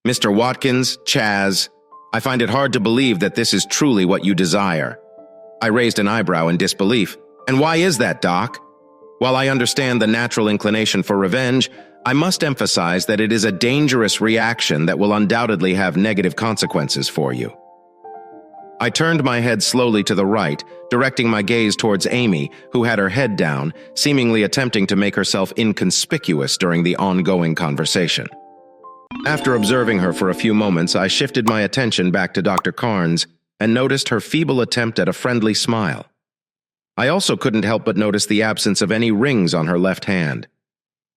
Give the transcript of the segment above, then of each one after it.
Mr. Watkins, Chaz, I find it hard to believe that this is truly what you desire. I raised an eyebrow in disbelief. And why is that, Doc? While I understand the natural inclination for revenge, I must emphasize that it is a dangerous reaction that will undoubtedly have negative consequences for you. I turned my head slowly to the right, directing my gaze towards Amy, who had her head down, seemingly attempting to make herself inconspicuous during the ongoing conversation. After observing her for a few moments, I shifted my attention back to Dr. Carnes and noticed her feeble attempt at a friendly smile. I also couldn't help but notice the absence of any rings on her left hand.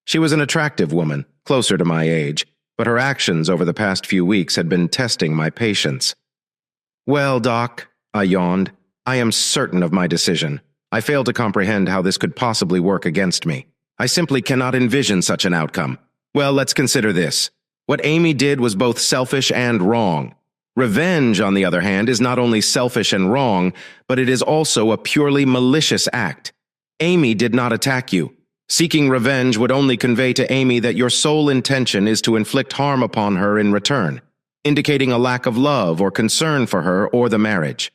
She was an attractive woman, closer to my age, but her actions over the past few weeks had been testing my patience. Well, Doc, I yawned, I am certain of my decision. I fail to comprehend how this could possibly work against me. I simply cannot envision such an outcome. Well, let's consider this. What Amy did was both selfish and wrong. Revenge, on the other hand, is not only selfish and wrong, but it is also a purely malicious act. Amy did not attack you. Seeking revenge would only convey to Amy that your sole intention is to inflict harm upon her in return, indicating a lack of love or concern for her or the marriage.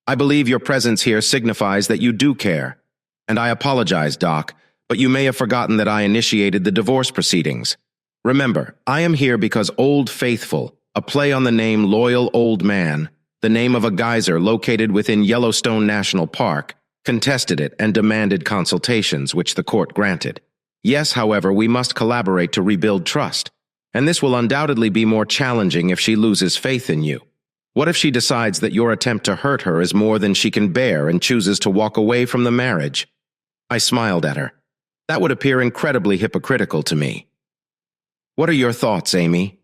I believe your presence here signifies that you do care. And I apologize, Doc, but you may have forgotten that I initiated the divorce proceedings. Remember, I am here because Old Faithful, a play on the name Loyal Old Man, the name of a geyser located within Yellowstone National Park, contested it and demanded consultations, which the court granted. Yes, however, we must collaborate to rebuild trust, and this will undoubtedly be more challenging if she loses faith in you. What if she decides that your attempt to hurt her is more than she can bear and chooses to walk away from the marriage? I smiled at her. That would appear incredibly hypocritical to me. What are your thoughts, Amy?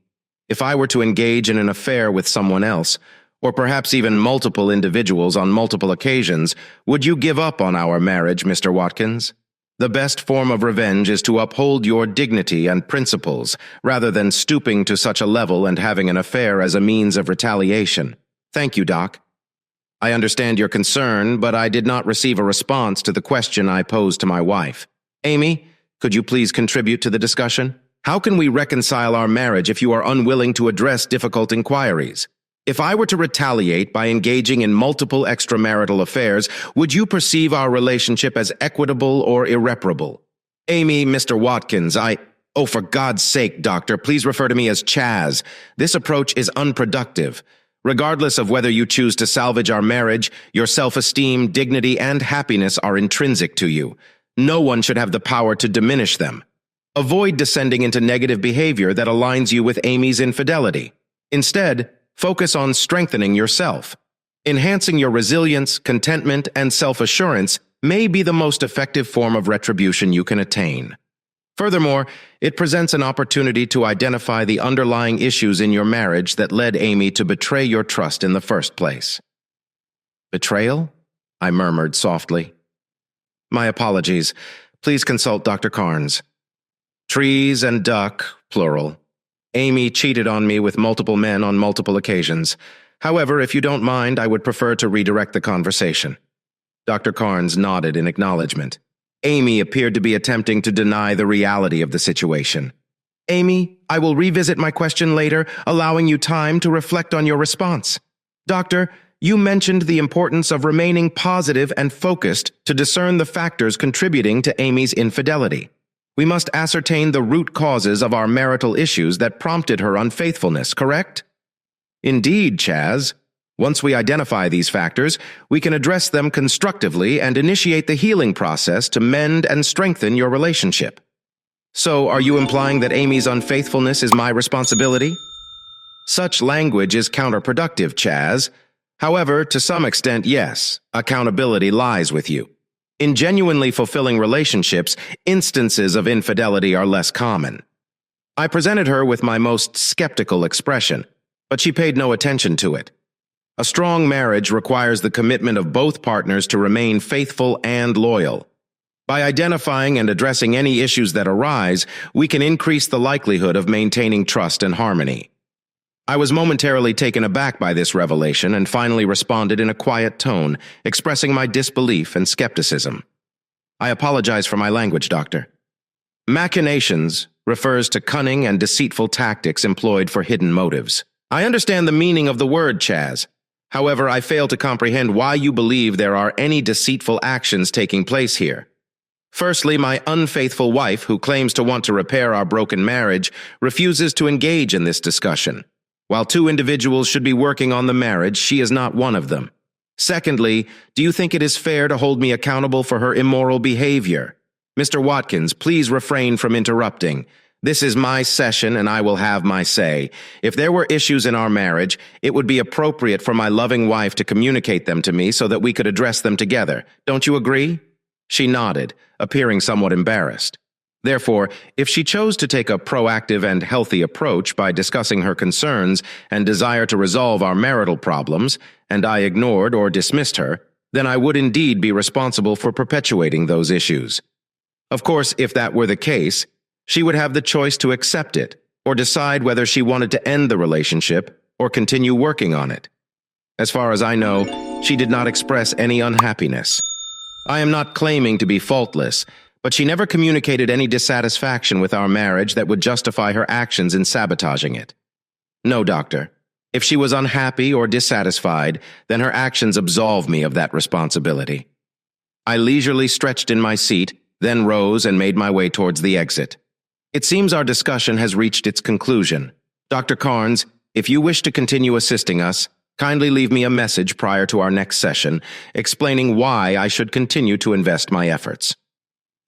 If I were to engage in an affair with someone else, or perhaps even multiple individuals on multiple occasions, would you give up on our marriage, Mr. Watkins? The best form of revenge is to uphold your dignity and principles, rather than stooping to such a level and having an affair as a means of retaliation. Thank you, Doc. I understand your concern, but I did not receive a response to the question I posed to my wife. Amy, could you please contribute to the discussion? How can we reconcile our marriage if you are unwilling to address difficult inquiries? If I were to retaliate by engaging in multiple extramarital affairs, would you perceive our relationship as equitable or irreparable? Amy, Mr. Watkins, Oh, for God's sake, Doctor, please refer to me as Chaz. This approach is unproductive. Regardless of whether you choose to salvage our marriage, your self-esteem, dignity, and happiness are intrinsic to you. No one should have the power to diminish them. Avoid descending into negative behavior that aligns you with Amy's infidelity. Instead, focus on strengthening yourself. Enhancing your resilience, contentment, and self-assurance may be the most effective form of retribution you can attain. Furthermore, it presents an opportunity to identify the underlying issues in your marriage that led Amy to betray your trust in the first place. Betrayal? I murmured softly. My apologies. Please consult Dr. Carnes. Trees and duck, plural. Amy cheated on me with multiple men on multiple occasions. However, if you don't mind, I would prefer to redirect the conversation. Dr. Carnes nodded in acknowledgement. Amy appeared to be attempting to deny the reality of the situation. Amy, I will revisit my question later, allowing you time to reflect on your response. Doctor, you mentioned the importance of remaining positive and focused to discern the factors contributing to Amy's infidelity. We must ascertain the root causes of our marital issues that prompted her unfaithfulness, correct? Indeed, Chaz. Once we identify these factors, we can address them constructively and initiate the healing process to mend and strengthen your relationship. So, are you implying that Amy's unfaithfulness is my responsibility? Such language is counterproductive, Chaz. However, to some extent, yes, accountability lies with you. In genuinely fulfilling relationships, instances of infidelity are less common. I presented her with my most skeptical expression, but she paid no attention to it. A strong marriage requires the commitment of both partners to remain faithful and loyal. By identifying and addressing any issues that arise, we can increase the likelihood of maintaining trust and harmony. I was momentarily taken aback by this revelation and finally responded in a quiet tone, expressing my disbelief and skepticism. I apologize for my language, Doctor. Machinations, refers to cunning and deceitful tactics employed for hidden motives. I understand the meaning of the word, Chaz. However, I fail to comprehend why you believe there are any deceitful actions taking place here. Firstly, my unfaithful wife, who claims to want to repair our broken marriage, refuses to engage in this discussion. While two individuals should be working on the marriage, she is not one of them. Secondly, do you think it is fair to hold me accountable for her immoral behavior? Mr. Watkins, please refrain from interrupting. This is my session and I will have my say. If there were issues in our marriage, it would be appropriate for my loving wife to communicate them to me so that we could address them together. Don't you agree? She nodded, appearing somewhat embarrassed. Therefore, if she chose to take a proactive and healthy approach by discussing her concerns and desire to resolve our marital problems, and I ignored or dismissed her, then I would indeed be responsible for perpetuating those issues. Of course, if that were the case, she would have the choice to accept it or decide whether she wanted to end the relationship or continue working on it. As far as I know, she did not express any unhappiness. I am not claiming to be faultless, but she never communicated any dissatisfaction with our marriage that would justify her actions in sabotaging it. No, Doctor. If she was unhappy or dissatisfied, then her actions absolve me of that responsibility. I leisurely stretched in my seat, then rose and made my way towards the exit. It seems our discussion has reached its conclusion. Dr. Carnes, if you wish to continue assisting us, kindly leave me a message prior to our next session, explaining why I should continue to invest my efforts.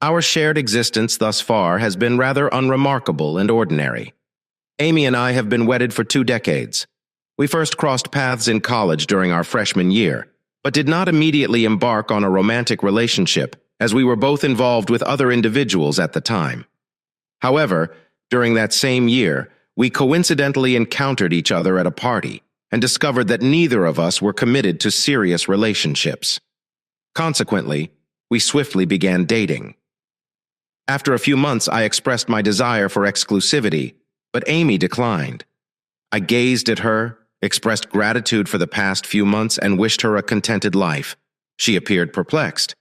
Our shared existence thus far has been rather unremarkable and ordinary. Amy and I have been wedded for 2 decades. We first crossed paths in college during our freshman year, but did not immediately embark on a romantic relationship, as we were both involved with other individuals at the time. However, during that same year, we coincidentally encountered each other at a party and discovered that neither of us were committed to serious relationships. Consequently, we swiftly began dating. After a few months, I expressed my desire for exclusivity, but Amy declined. I gazed at her, expressed gratitude for the past few months, and wished her a contented life. She appeared perplexed.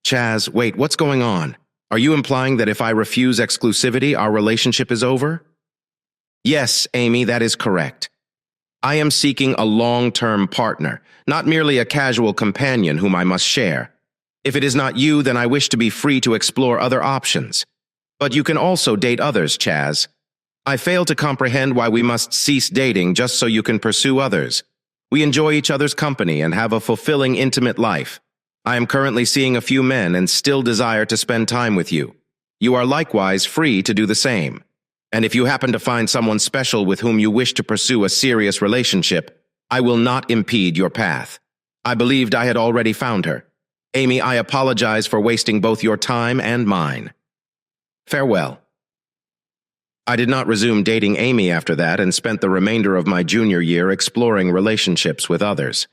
Chaz, wait, what's going on? Are you implying that if I refuse exclusivity, our relationship is over? Yes, Amy, that is correct. I am seeking a long-term partner, not merely a casual companion whom I must share. If it is not you, then I wish to be free to explore other options. But you can also date others, Chaz. I fail to comprehend why we must cease dating just so you can pursue others. We enjoy each other's company and have a fulfilling, intimate life. I am currently seeing a few men and still desire to spend time with you. You are likewise free to do the same. And if you happen to find someone special with whom you wish to pursue a serious relationship, I will not impede your path. I believed I had already found her. Amy, I apologize for wasting both your time and mine. Farewell. I did not resume dating Amy after that and spent the remainder of my junior year exploring relationships with others.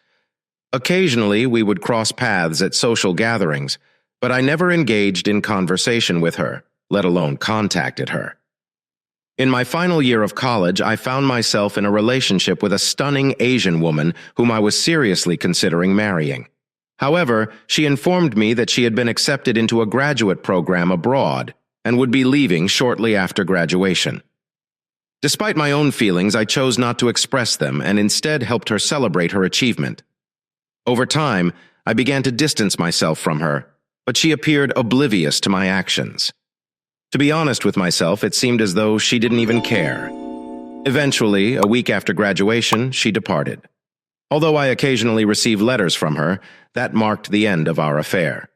Occasionally, we would cross paths at social gatherings, but I never engaged in conversation with her, let alone contacted her. In my final year of college, I found myself in a relationship with a stunning Asian woman whom I was seriously considering marrying. However, she informed me that she had been accepted into a graduate program abroad and would be leaving shortly after graduation. Despite my own feelings, I chose not to express them and instead helped her celebrate her achievement. Over time, I began to distance myself from her, but she appeared oblivious to my actions. To be honest with myself, it seemed as though she didn't even care. Eventually, a week after graduation, she departed. Although I occasionally received letters from her, that marked the end of our affair.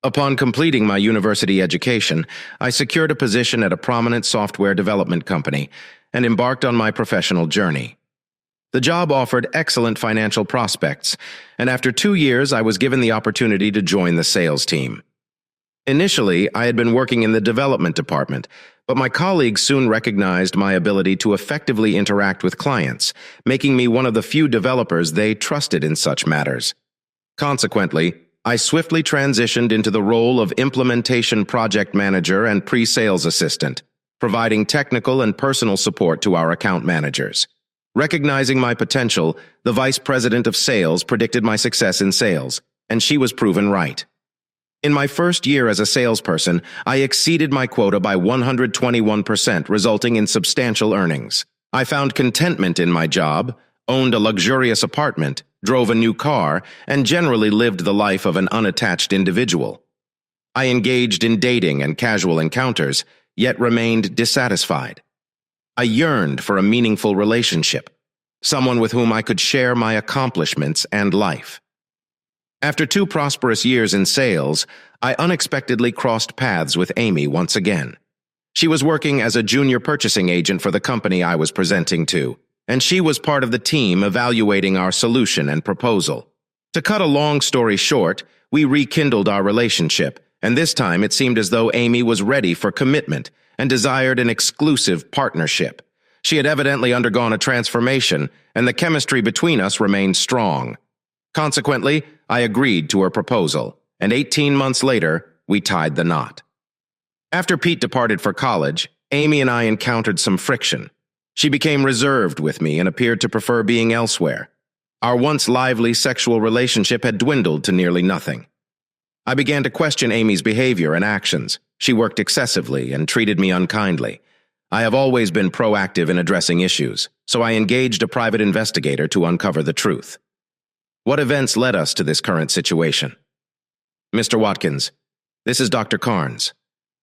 Upon completing my university education, I secured a position at a prominent software development company and embarked on my professional journey. The job offered excellent financial prospects, and after 2 years, I was given the opportunity to join the sales team. Initially, I had been working in the development department, but my colleagues soon recognized my ability to effectively interact with clients, making me one of the few developers they trusted in such matters. Consequently, I swiftly transitioned into the role of implementation project manager and pre-sales assistant, providing technical and personal support to our account managers. Recognizing my potential, the vice president of sales predicted my success in sales, and she was proven right. In my first year as a salesperson, I exceeded my quota by 121%, resulting in substantial earnings. I found contentment in my job, owned a luxurious apartment, drove a new car, and generally lived the life of an unattached individual. I engaged in dating and casual encounters, yet remained dissatisfied. I yearned for a meaningful relationship, someone with whom I could share my accomplishments and life. After 2 prosperous years in sales, I unexpectedly crossed paths with Amy once again. She was working as a junior purchasing agent for the company I was presenting to, and she was part of the team evaluating our solution and proposal. To cut a long story short, we rekindled our relationship, and this time it seemed as though Amy was ready for commitment and desired an exclusive partnership. She had evidently undergone a transformation, and the chemistry between us remained strong. Consequently, I agreed to her proposal, and 18 months later, we tied the knot. After Pete departed for college, Amy and I encountered some friction. She became reserved with me and appeared to prefer being elsewhere. Our once lively sexual relationship had dwindled to nearly nothing. I began to question Amy's behavior and actions. She worked excessively and treated me unkindly. I have always been proactive in addressing issues, so I engaged a private investigator to uncover the truth. What events led us to this current situation? Mr. Watkins, this is Dr. Carnes.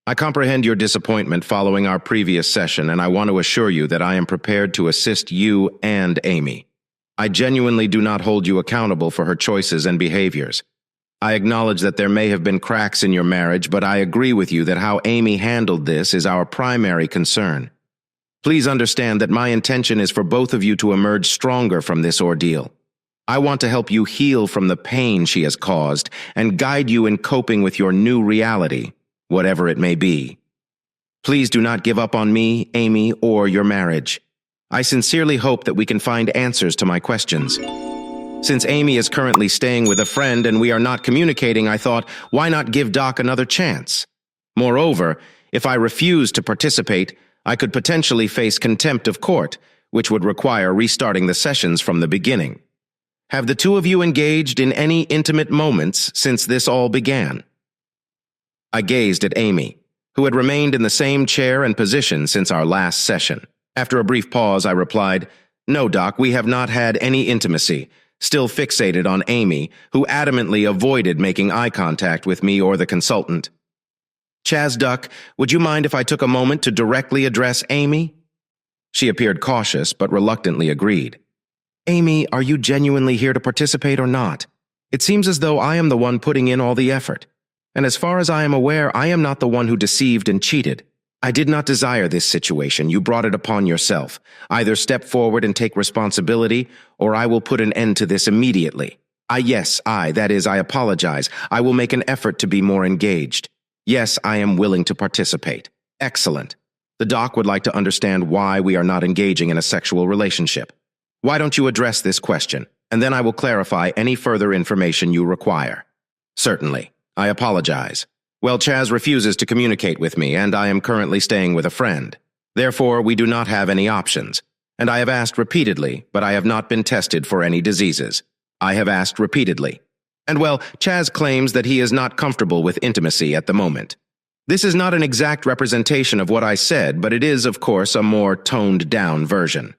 I comprehend your disappointment following our previous session, and I want to assure you that I am prepared to assist you and Amy. I genuinely do not hold you accountable for her choices and behaviors. I acknowledge that there may have been cracks in your marriage, but I agree with you that how Amy handled this is our primary concern. Please understand that my intention is for both of you to emerge stronger from this ordeal. I want to help you heal from the pain she has caused and guide you in coping with your new reality, whatever it may be. Please do not give up on me, Amy, or your marriage. I sincerely hope that we can find answers to my questions. Since Amy is currently staying with a friend and we are not communicating, I thought, why not give Doc another chance? Moreover, if I refuse to participate, I could potentially face contempt of court, which would require restarting the sessions from the beginning. Have the two of you engaged in any intimate moments since this all began? I gazed at Amy, who had remained in the same chair and position since our last session. After a brief pause, I replied, "No, Doc, we have not had any intimacy," still fixated on Amy, who adamantly avoided making eye contact with me or the consultant. "Chaz Duck, would you mind if I took a moment to directly address Amy?" She appeared cautious, but reluctantly agreed. "Amy, are you genuinely here to participate or not? It seems as though I am the one putting in all the effort. And as far as I am aware, I am not the one who deceived and cheated. I did not desire this situation. You brought it upon yourself. Either step forward and take responsibility, or I will put an end to this immediately. I apologize. I will make an effort to be more engaged. Yes, I am willing to participate. Excellent. The doc would like to understand why we are not engaging in a sexual relationship. Why don't you address this question, and then I will clarify any further information you require." "Certainly. I apologize. Well, Chaz refuses to communicate with me, and I am currently staying with a friend. Therefore, we do not have any options. And I have asked repeatedly, but I have not been tested for any diseases. I have asked repeatedly. And well, Chaz claims that he is not comfortable with intimacy at the moment. This is not an exact representation of what I said, but it is, of course, a more toned-down version.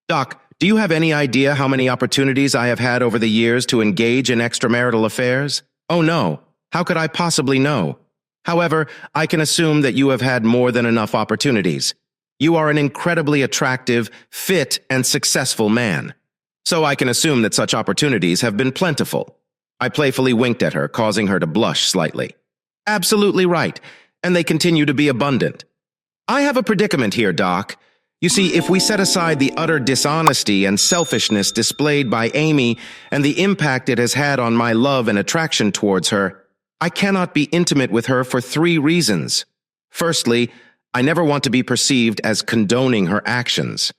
Doc, do you have any idea how many opportunities I have had over the years to engage in extramarital affairs? Oh no, how could I possibly know? However, I can assume that you have had more than enough opportunities. You are an incredibly attractive, fit, and successful man. So I can assume that such opportunities have been plentiful." I playfully winked at her, causing her to blush slightly. "Absolutely right, and they continue to be abundant. I have a predicament here, Doc. You see, if we set aside the utter dishonesty and selfishness displayed by Amy and the impact it has had on my love and attraction towards her, I cannot be intimate with her for 3 reasons. Firstly, I never want to be perceived as condoning her actions.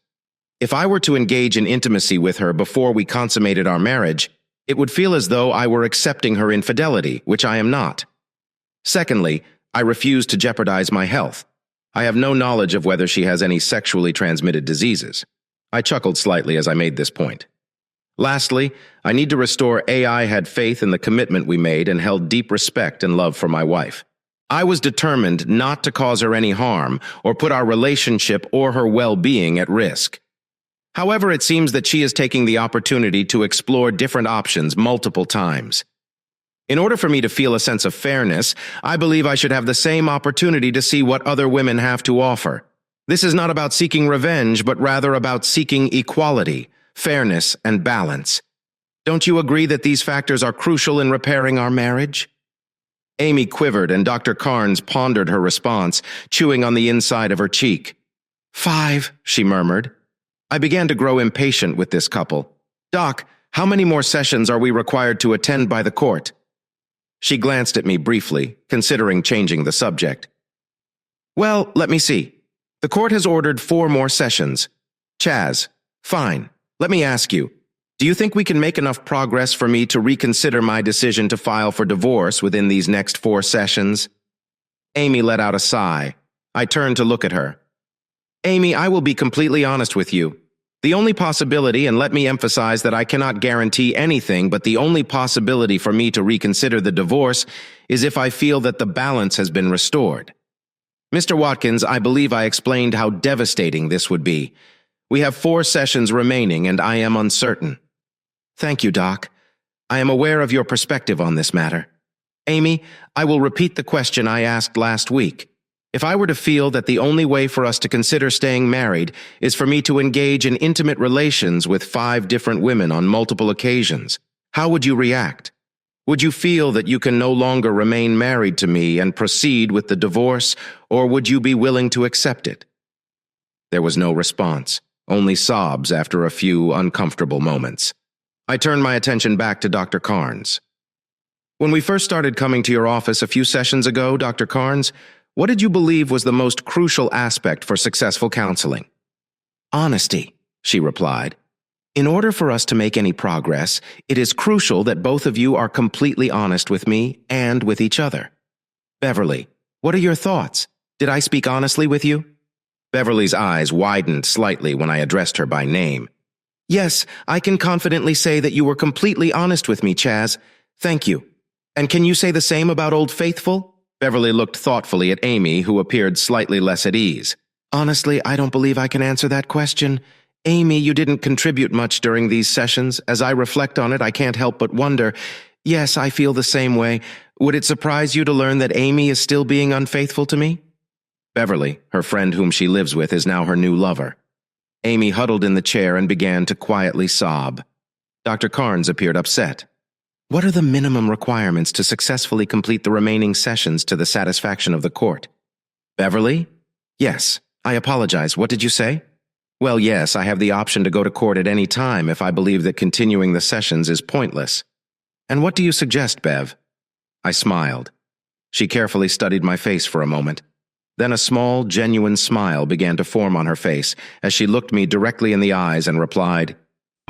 If I were to engage in intimacy with her before we consummated our marriage, it would feel as though I were accepting her infidelity, which I am not. Secondly, I refuse to jeopardize my health. I have no knowledge of whether she has any sexually transmitted diseases." I chuckled slightly as I made this point. Lastly, I need to restore AI had faith in the commitment we made and held deep respect and love for my wife. I was determined not to cause her any harm or put our relationship or her well-being at risk. However, it seems that she is taking the opportunity to explore different options multiple times. In order for me to feel a sense of fairness, I believe I should have the same opportunity to see what other women have to offer. This is not about seeking revenge, but rather about seeking equality, fairness, and balance. Don't you agree that these factors are crucial in repairing our marriage? Amy quivered, and Dr. Carnes pondered her response, chewing on the inside of her cheek. 5, she murmured. I began to grow impatient with this couple. Doc, how many more sessions are we required to attend by the court? She glanced at me briefly, considering changing the subject. Well, let me see. The court has ordered 4 more sessions. Chaz, fine. Let me ask you, do you think we can make enough progress for me to reconsider my decision to file for divorce within these next 4 sessions? Amy let out a sigh. I turned to look at her. Amy, I will be completely honest with you. The only possibility, and let me emphasize that I cannot guarantee anything, but the only possibility for me to reconsider the divorce is if I feel that the balance has been restored. Mr. Watkins, I believe I explained how devastating this would be. We have 4 sessions remaining, and I am uncertain. Thank you, Doc. I am aware of your perspective on this matter. Amy, I will repeat the question I asked last week. If I were to feel that the only way for us to consider staying married is for me to engage in intimate relations with 5 different women on multiple occasions, how would you react? Would you feel that you can no longer remain married to me and proceed with the divorce, or would you be willing to accept it? There was no response, only sobs after a few uncomfortable moments. I turned my attention back to Dr. Carnes. When we first started coming to your office a few sessions ago, Dr. Carnes, what did you believe was the most crucial aspect for successful counseling? Honesty, she replied. In order for us to make any progress, it is crucial that both of you are completely honest with me and with each other. Beverly, what are your thoughts? Did I speak honestly with you? Beverly's eyes widened slightly when I addressed her by name. Yes, I can confidently say that you were completely honest with me, Chaz. Thank you. And can you say the same about Old Faithful? Beverly looked thoughtfully at Amy, who appeared slightly less at ease. Honestly, I don't believe I can answer that question. Amy, you didn't contribute much during these sessions. As I reflect on it, I can't help but wonder. Yes, I feel the same way. Would it surprise you to learn that Amy is still being unfaithful to me? Beverly, her friend whom she lives with, is now her new lover. Amy huddled in the chair and began to quietly sob. Dr. Carnes appeared upset. What are the minimum requirements to successfully complete the remaining sessions to the satisfaction of the court? Beverly? Yes. I apologize. What did you say? Well, yes, I have the option to go to court at any time if I believe that continuing the sessions is pointless. And what do you suggest, Bev? I smiled. She carefully studied my face for a moment. Then a small, genuine smile began to form on her face as she looked me directly in the eyes and replied,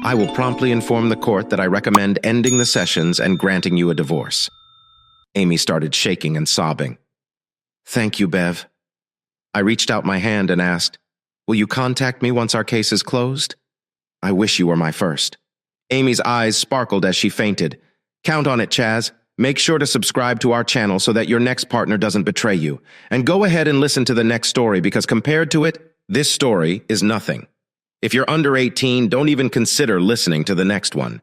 I will promptly inform the court that I recommend ending the sessions and granting you a divorce. Amy started shaking and sobbing. Thank you, Bev. I reached out my hand and asked, will you contact me once our case is closed? I wish you were my first. Amy's eyes sparkled as she fainted. Count on it, Chaz. Make sure to subscribe to our channel so that your next partner doesn't betray you. And go ahead and listen to the next story because compared to it, this story is nothing. If you're under 18, don't even consider listening to the next one.